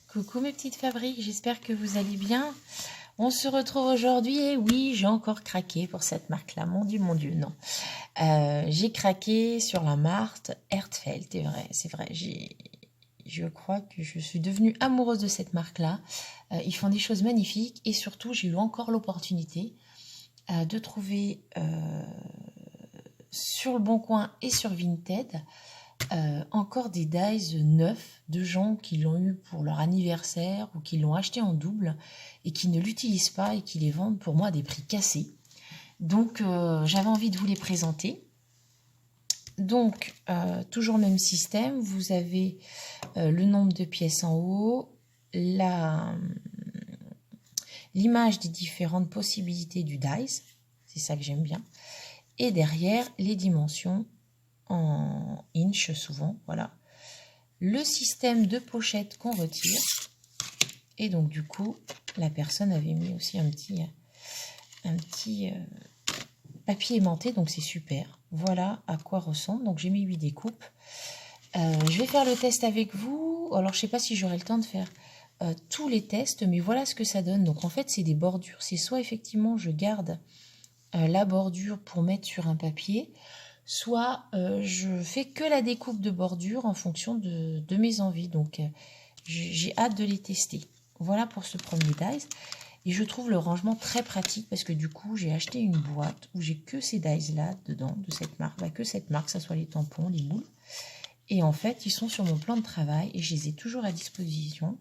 Coucou mes petites fabriques, j'espère que vous allez bien. On se retrouve aujourd'hui et oui, j'ai encore craqué pour cette marque-là. Mon Dieu, non. J'ai craqué sur la marque Hertfeld, c'est vrai. Je crois que je suis devenue amoureuse de cette marque-là. Ils font des choses magnifiques et surtout, j'ai eu encore l'opportunité de trouver sur le Bon Coin et sur Vinted encore des dies neufs de gens qui l'ont eu pour leur anniversaire ou qui l'ont acheté en double et qui ne l'utilisent pas et qui les vendent pour moi à des prix cassés. Donc j'avais envie de vous les présenter. Donc toujours le même système, vous avez le nombre de pièces en haut, l'image des différentes possibilités du dies, c'est ça que j'aime bien, et derrière les dimensions en inch souvent, voilà. Le système de pochette qu'on retire. Et donc du coup, la personne avait mis aussi un petit papier aimanté, donc c'est super. Voilà à quoi ressemble. Donc j'ai mis 8 découpes. Je vais faire le test avec vous. Alors je sais pas si j'aurai le temps de faire tous les tests, mais voilà ce que ça donne. Donc en fait c'est des bordures. C'est soit effectivement je garde la bordure pour mettre sur un papier, soit je fais que la découpe de bordure en fonction de mes envies. Donc j'ai hâte de les tester. Voilà pour ce premier dies. Et je trouve le rangement très pratique parce que du coup j'ai acheté une boîte où j'ai que ces dies là dedans, de cette marque, que cette marque, que ce soit les tampons, les boules. Et en fait ils sont sur mon plan de travail et je les ai toujours à disposition.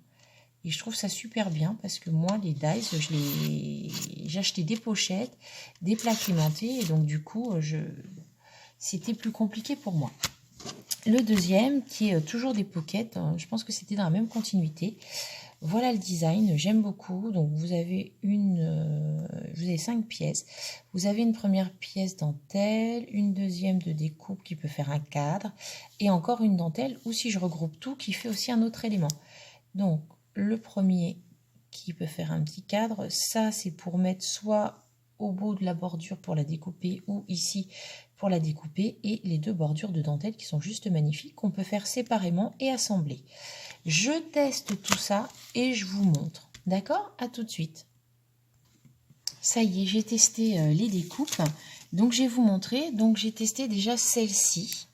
Et je trouve ça super bien parce que moi, les dies, j'ai acheté des pochettes, des plaques aimantées. Et donc, du coup, c'était plus compliqué pour moi. Le deuxième, qui est toujours des pockets, je pense que c'était dans la même continuité. Voilà le design, j'aime beaucoup. Donc, vous avez 5 pièces. Vous avez une première pièce dentelle, une deuxième de découpe qui peut faire un cadre, et encore une dentelle, ou si je regroupe tout, qui fait aussi un autre élément. Donc, le premier qui peut faire un petit cadre, ça c'est pour mettre soit au bout de la bordure pour la découper ou ici pour la découper, et les deux bordures de dentelle qui sont juste magnifiques, qu'on peut faire séparément et assembler. Je teste tout ça et je vous montre. D'accord? À tout de suite. Ça y est, j'ai testé les découpes. Donc je vais vous montrer. Donc j'ai testé déjà celle-ci.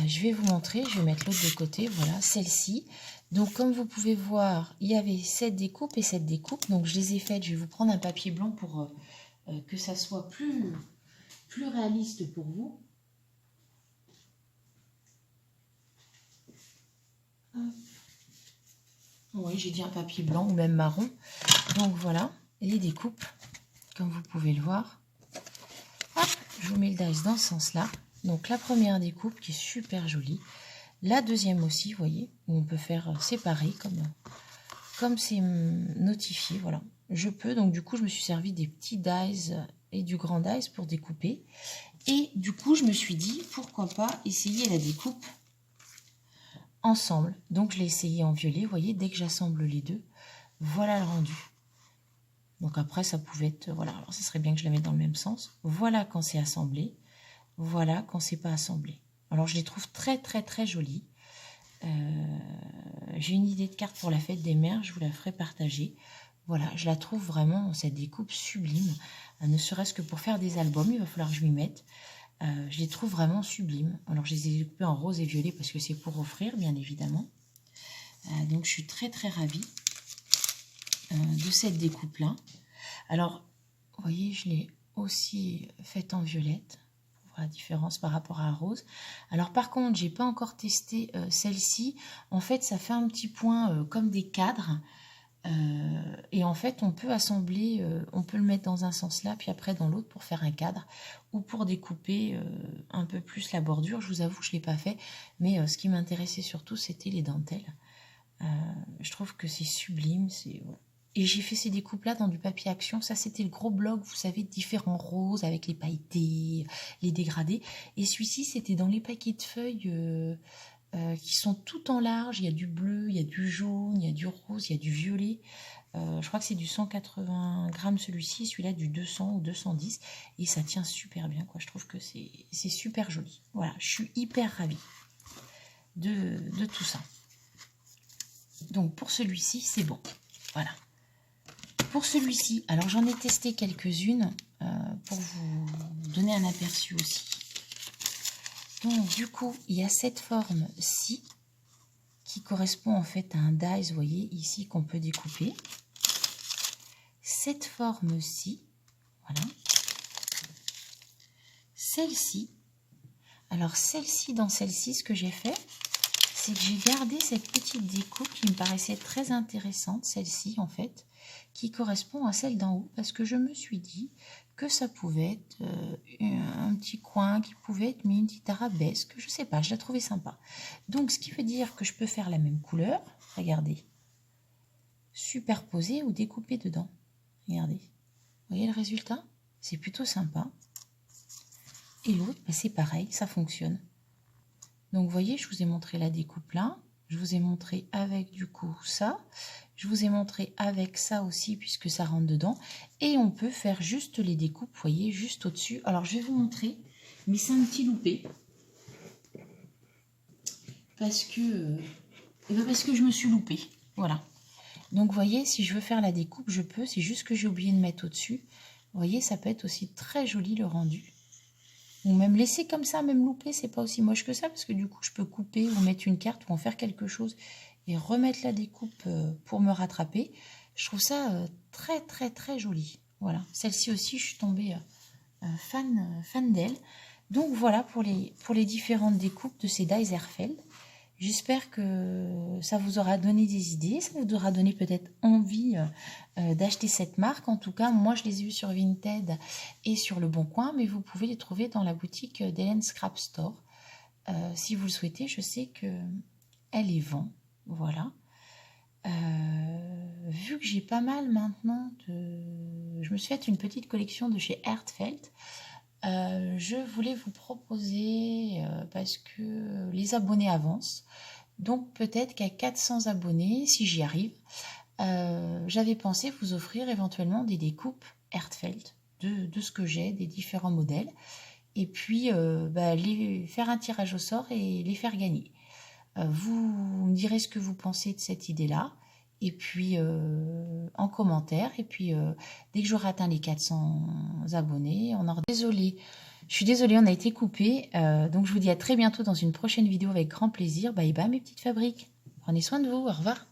Je vais vous montrer, je vais mettre l'autre de côté, voilà, celle-ci. Donc comme vous pouvez voir, il y avait cette découpe et cette découpe. Donc je les ai faites, je vais vous prendre un papier blanc pour que ça soit plus réaliste pour vous. Oui, j'ai dit un papier blanc ou même marron. Donc voilà, les découpes, comme vous pouvez le voir. Hop, je vous mets le dies dans ce sens-là. Donc la première découpe qui est super jolie. La deuxième aussi, vous voyez, où on peut faire séparer comme c'est notifié, voilà. Je peux, donc du coup, je me suis servi des petits dies et du grand dies pour découper. Et du coup, je me suis dit, pourquoi pas essayer la découpe ensemble. Donc, je l'ai essayé en violet, vous voyez, dès que j'assemble les deux, voilà le rendu. Donc après, ça pouvait être, voilà, alors ça serait bien que je la mette dans le même sens. Voilà quand c'est assemblé, voilà quand c'est pas assemblé. Alors, je les trouve très, très, très jolies. J'ai une idée de carte pour la fête des mères, je vous la ferai partager. Voilà, je la trouve vraiment, cette découpe sublime, ne serait-ce que pour faire des albums, il va falloir que je m'y mette. Je les trouve vraiment sublimes. Alors, je les ai découpées en rose et violet parce que c'est pour offrir, bien évidemment. Donc, je suis très, très ravie de cette découpe-là. Alors, vous voyez, je l'ai aussi faite en violette. La différence par rapport à la rose. Alors par contre, j'ai pas encore testé celle-ci. En fait, ça fait un petit point comme des cadres. Et en fait, on peut assembler, on peut le mettre dans un sens là, puis après dans l'autre pour faire un cadre ou pour découper un peu plus la bordure. Je vous avoue que je l'ai pas fait, mais ce qui m'intéressait surtout, c'était les dentelles. Je trouve que c'est sublime. Et j'ai fait ces découpes-là dans du papier action. Ça, c'était le gros bloc, vous savez, différents roses avec les pailletés, les dégradés. Et celui-ci, c'était dans les paquets de feuilles qui sont tout en large. Il y a du bleu, il y a du jaune, il y a du rose, il y a du violet. Je crois que c'est du 180 grammes celui-ci, celui-là du 200 ou 210. Et ça tient super bien, quoi. Je trouve que c'est super joli. Voilà, je suis hyper ravie de tout ça. Donc pour celui-ci, c'est bon. Voilà. Pour celui-ci, alors j'en ai testé quelques-unes pour vous donner un aperçu aussi. Donc du coup, il y a cette forme-ci qui correspond en fait à un dies, vous voyez, ici qu'on peut découper. Cette forme-ci, voilà. Celle-ci, alors celle-ci, dans celle-ci, ce que j'ai fait, c'est que j'ai gardé cette petite découpe qui me paraissait très intéressante, celle-ci en fait, qui correspond à celle d'en haut, parce que je me suis dit que ça pouvait être un petit coin qui pouvait être mis une petite arabesque, je sais pas, je la trouvais sympa. Donc ce qui veut dire que je peux faire la même couleur, regardez, superposer ou découper dedans. Regardez, vous voyez le résultat? C'est plutôt sympa. Et l'autre, ben c'est pareil, ça fonctionne. Donc vous voyez, je vous ai montré la découpe là, je vous ai montré avec du coup ça, je vous ai montré avec ça aussi puisque ça rentre dedans. Et on peut faire juste les découpes, vous voyez, juste au-dessus. Alors je vais vous montrer, mais c'est un petit loupé. Parce que je me suis loupée, voilà. Donc vous voyez, si je veux faire la découpe, je peux, c'est juste que j'ai oublié de mettre au-dessus. Vous voyez, ça peut être aussi très joli le rendu. Ou même laisser comme ça, même louper, c'est pas aussi moche que ça, parce que du coup, je peux couper ou mettre une carte ou en faire quelque chose et remettre la découpe pour me rattraper. Je trouve ça très, très, très joli. Voilà, celle-ci aussi, je suis tombée fan d'elle. Donc voilà pour les différentes découpes de ces dies Airfeld. J'espère que ça vous aura donné des idées, ça vous aura donné peut-être envie d'acheter cette marque. En tout cas, moi je les ai eues sur Vinted et sur Le Bon Coin, mais vous pouvez les trouver dans la boutique d'Hélène Scrap Store. Si vous le souhaitez, je sais qu'elle les vend. Voilà. Vu que j'ai pas mal maintenant je me suis fait une petite collection de chez Airfeld. Je voulais vous proposer, parce que les abonnés avancent, donc peut-être qu'à 400 abonnés, si j'y arrive, j'avais pensé vous offrir éventuellement des découpes Airfeld de ce que j'ai, des différents modèles, et puis faire un tirage au sort et les faire gagner. Vous me direz ce que vous pensez de cette idée-là, et puis en commentaire, et puis dès que j'aurai atteint les 400 abonnés, Désolée, je suis désolée, on a été coupé, donc je vous dis à très bientôt dans une prochaine vidéo avec grand plaisir. Bye bye mes petites fabriques, prenez soin de vous, au revoir.